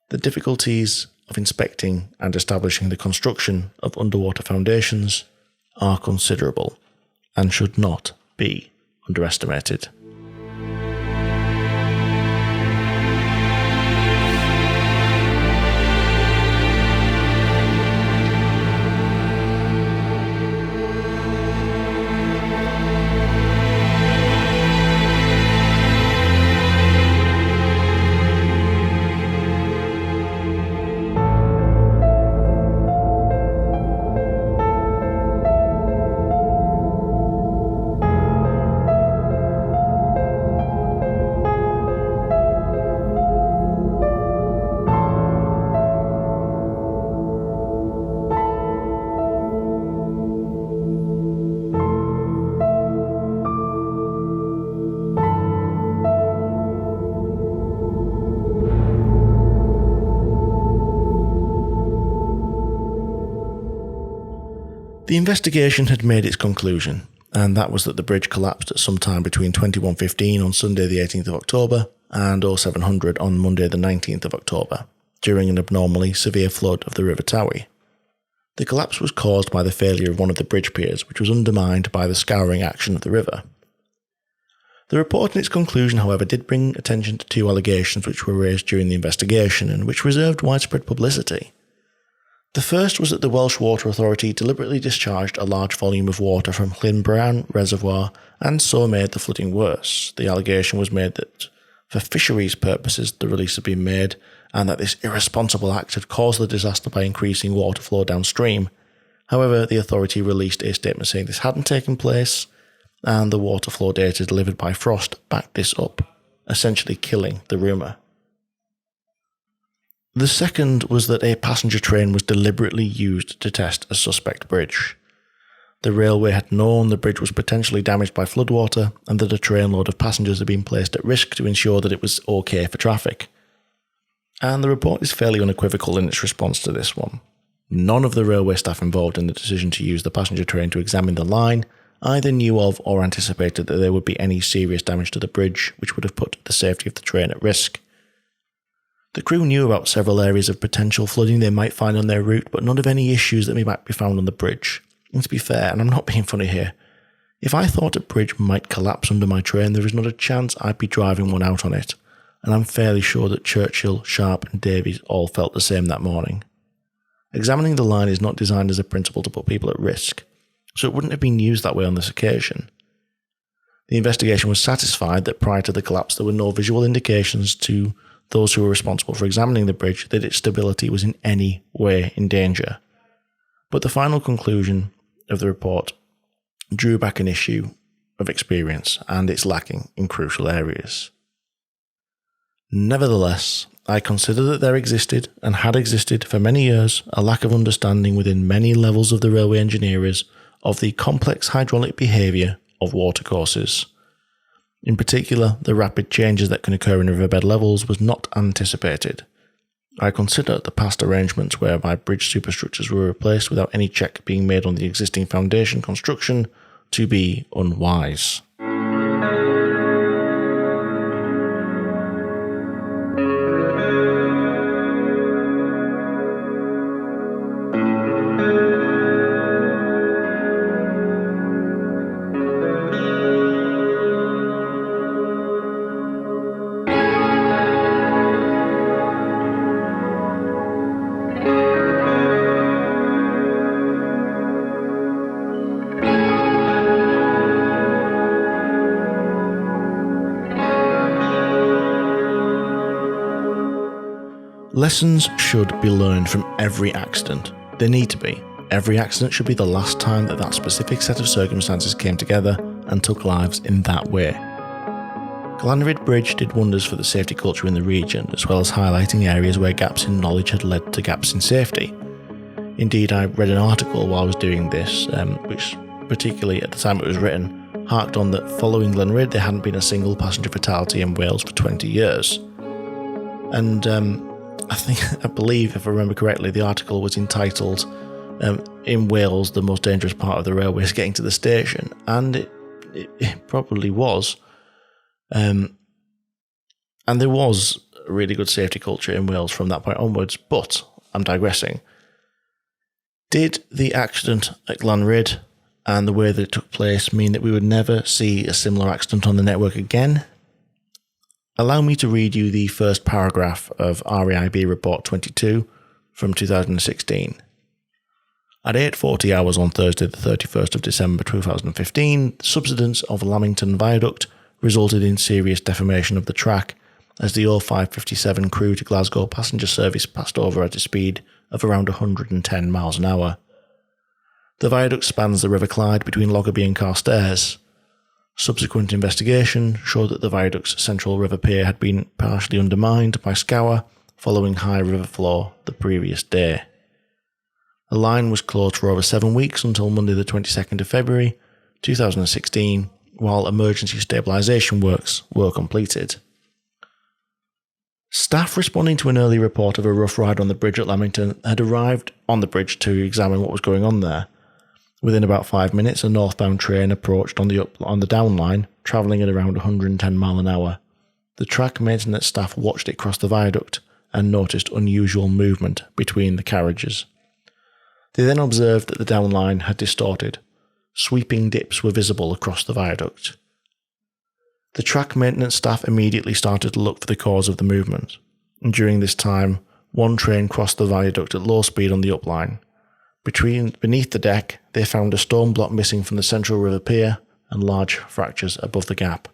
The difficulties of inspecting and establishing the construction of underwater foundations are considerable and should not be underestimated. The investigation had made its conclusion, and that was that the bridge collapsed at some time between 21:15 on Sunday the 18th of October and 0700 on Monday the 19th of October, during an abnormally severe flood of the River Towy. The collapse was caused by the failure of one of the bridge piers, which was undermined by the scouring action of the river. The report in its conclusion, however, did bring attention to two allegations which were raised during the investigation and which reserved widespread publicity. The first was that the Welsh Water Authority deliberately discharged a large volume of water from Glanrhyd reservoir and so made the flooding worse. The allegation was made that for fisheries purposes the release had been made and that this irresponsible act had caused the disaster by increasing water flow downstream. However, the authority released a statement saying this hadn't taken place, and the water flow data delivered by Frost backed this up, essentially killing the rumour. The second was that a passenger train was deliberately used to test a suspect bridge. The railway had known the bridge was potentially damaged by floodwater and that a trainload of passengers had been placed at risk to ensure that it was okay for traffic. And the report is fairly unequivocal in its response to this one. None of the railway staff involved in the decision to use the passenger train to examine the line either knew of or anticipated that there would be any serious damage to the bridge, which would have put the safety of the train at risk. The crew knew about several areas of potential flooding they might find on their route, but none of any issues that might be found on the bridge. And to be fair, and I'm not being funny here, if I thought a bridge might collapse under my train, there is not a chance I'd be driving one out on it, and I'm fairly sure that Churchill, Sharp and Davies all felt the same that morning. Examining the line is not designed as a principle to put people at risk, so it wouldn't have been used that way on this occasion. The investigation was satisfied that prior to the collapse there were no visual indications to those who were responsible for examining the bridge that its stability was in any way in danger. But the final conclusion of the report drew back an issue of experience and its lacking in crucial areas. Nevertheless, I consider that there existed, and had existed for many years, a lack of understanding within many levels of the railway engineers of the complex hydraulic behaviour of watercourses. In particular, the rapid changes that can occur in riverbed levels was not anticipated. I consider the past arrangements whereby bridge superstructures were replaced without any check being made on the existing foundation construction to be unwise. Lessons should be learned from every accident. They need to be. Every accident should be the last time that specific set of circumstances came together and took lives in that way. Glanrhyd Bridge did wonders for the safety culture in the region, as well as highlighting areas where gaps in knowledge had led to gaps in safety. Indeed, I read an article while I was doing this, which, particularly at the time it was written, harked on that following Glanrhyd there hadn't been a single passenger fatality in Wales for 20 years. And I believe, if I remember correctly, the article was entitled "In Wales, the most dangerous part of the railway is getting to the station," and it probably was. And there was a really good safety culture in Wales from that point onwards. But I'm digressing. Did the accident at Glanrhyd and the way that it took place mean that we would never see a similar accident on the network again? Allow me to read you the first paragraph of RAIB Report 22 from 2016. At 8:40 hours on Thursday the 31st of December 2015, the subsidence of Lamington Viaduct resulted in serious deformation of the track as the 0557 Crewe to Glasgow passenger service passed over at a speed of around 110 miles an hour. The viaduct spans the River Clyde between Loggerby and Carstairs. Subsequent investigation showed that the viaduct's central river pier had been partially undermined by Scour following high river flow the previous day. The line was closed for over 7 weeks until Monday the 22nd of February 2016, while emergency stabilisation works were completed. Staff responding to an early report of a rough ride on the bridge at Lamington had arrived on the bridge to examine what was going on there. Within about 5 minutes, a northbound train approached on the down line, travelling at around 110 miles an hour. The track maintenance staff watched it cross the viaduct and noticed unusual movement between the carriages. They then observed that the down line had distorted. Sweeping dips were visible across the viaduct. The track maintenance staff immediately started to look for the cause of the movement, and during this time, one train crossed the viaduct at low speed on the upline. Beneath the deck, they found a stone block missing from the central river pier and large fractures above the gap.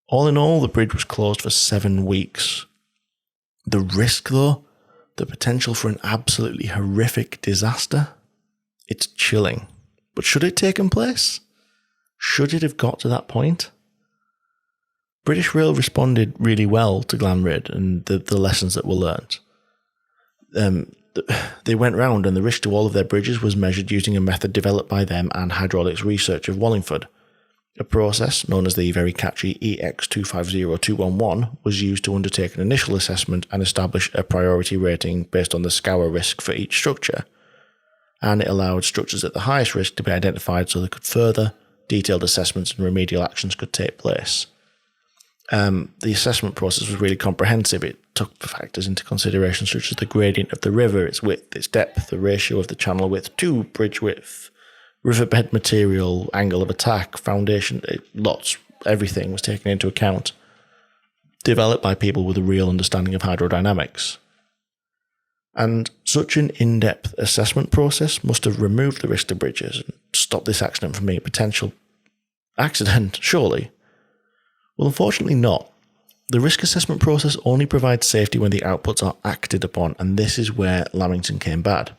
All in all, the bridge was closed for 7 weeks. The risk, though, the potential for an absolutely horrific disaster, it's chilling. But should it have taken place? Should it have got to that point? British Rail responded really well to Glanrhyd and the lessons that were learnt. They went round, and the risk to all of their bridges was measured using a method developed by them and hydraulics research of Wallingford. A process known as the very catchy EX250211 was used to undertake an initial assessment and establish a priority rating based on the Scour risk for each structure, and it allowed structures at the highest risk to be identified so that further detailed assessments and remedial actions could take place. The assessment process was really comprehensive. It took factors into consideration such as the gradient of the river, its width, its depth, the ratio of the channel width to bridge width, riverbed material, angle of attack, foundation, everything was taken into account, developed by people with a real understanding of hydrodynamics. And such an in-depth assessment process must have removed the risk to bridges and stopped this accident from being a potential accident, surely. Well, unfortunately not. The risk assessment process only provides safety when the outputs are acted upon, and this is where Lamington came bad.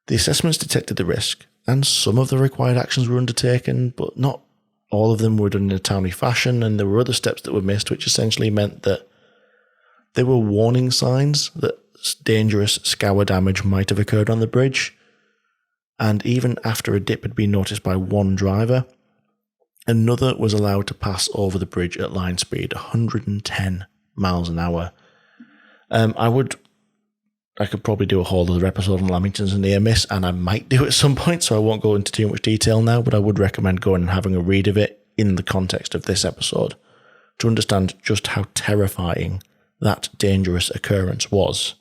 The assessments detected the risk, and some of the required actions were undertaken, but not all of them were done in a timely fashion, and there were other steps that were missed, which essentially meant that there were warning signs that dangerous scour damage might have occurred on the bridge, and even after a dip had been noticed by one driver, another was allowed to pass over the bridge at line speed, 110 miles an hour. I could probably do a whole other episode on Lamington's near miss, and I might do at some point, so I won't go into too much detail now, but I would recommend going and having a read of it in the context of this episode to understand just how terrifying that dangerous occurrence was.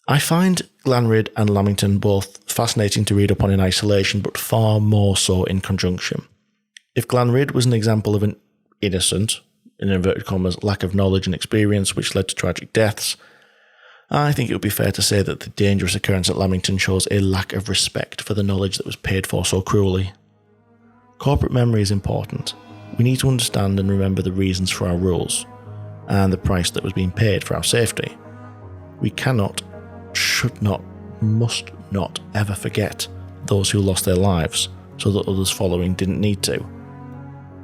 I find Glanrhyd and Lamington both fascinating to read upon in isolation, but far more so in conjunction. If Glanrhyd was an example of an innocent, in inverted commas, lack of knowledge and experience which led to tragic deaths, I think it would be fair to say that the dangerous occurrence at Lamington shows a lack of respect for the knowledge that was paid for so cruelly. Corporate memory is important. We need to understand and remember the reasons for our rules, and the price that was being paid for our safety. We cannot, should not, must not ever forget those who lost their lives so that others following didn't need to.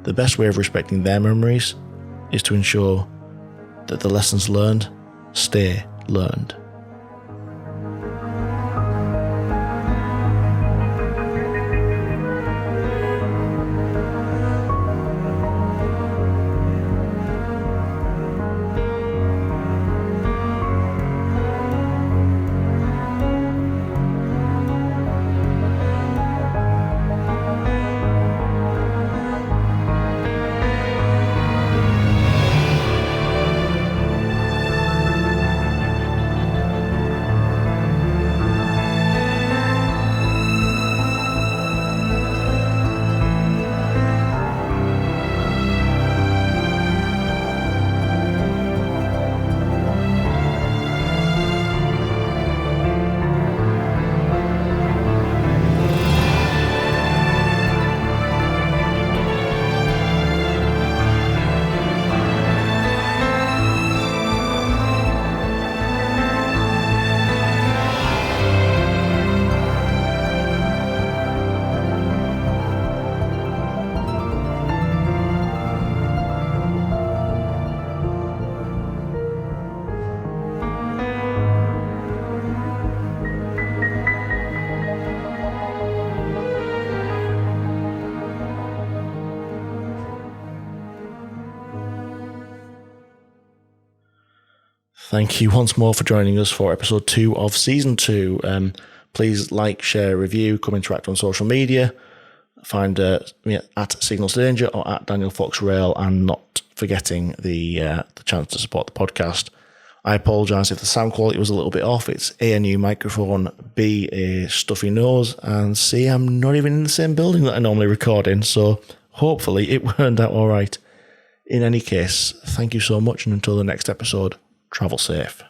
The best way of respecting their memories is to ensure that the lessons learned stay learned. Thank you once more for joining us for episode 2 of season 2. Please like, share, review, come interact on social media. Find me at Signals to Danger or at Daniel Fox Rail, and not forgetting the chance to support the podcast. I apologise if the sound quality was a little bit off. It's A, a new microphone, B, a stuffy nose, and C, I'm not even in the same building that I normally record in, so hopefully it turned out all right. In any case, thank you so much, and until the next episode, travel safe.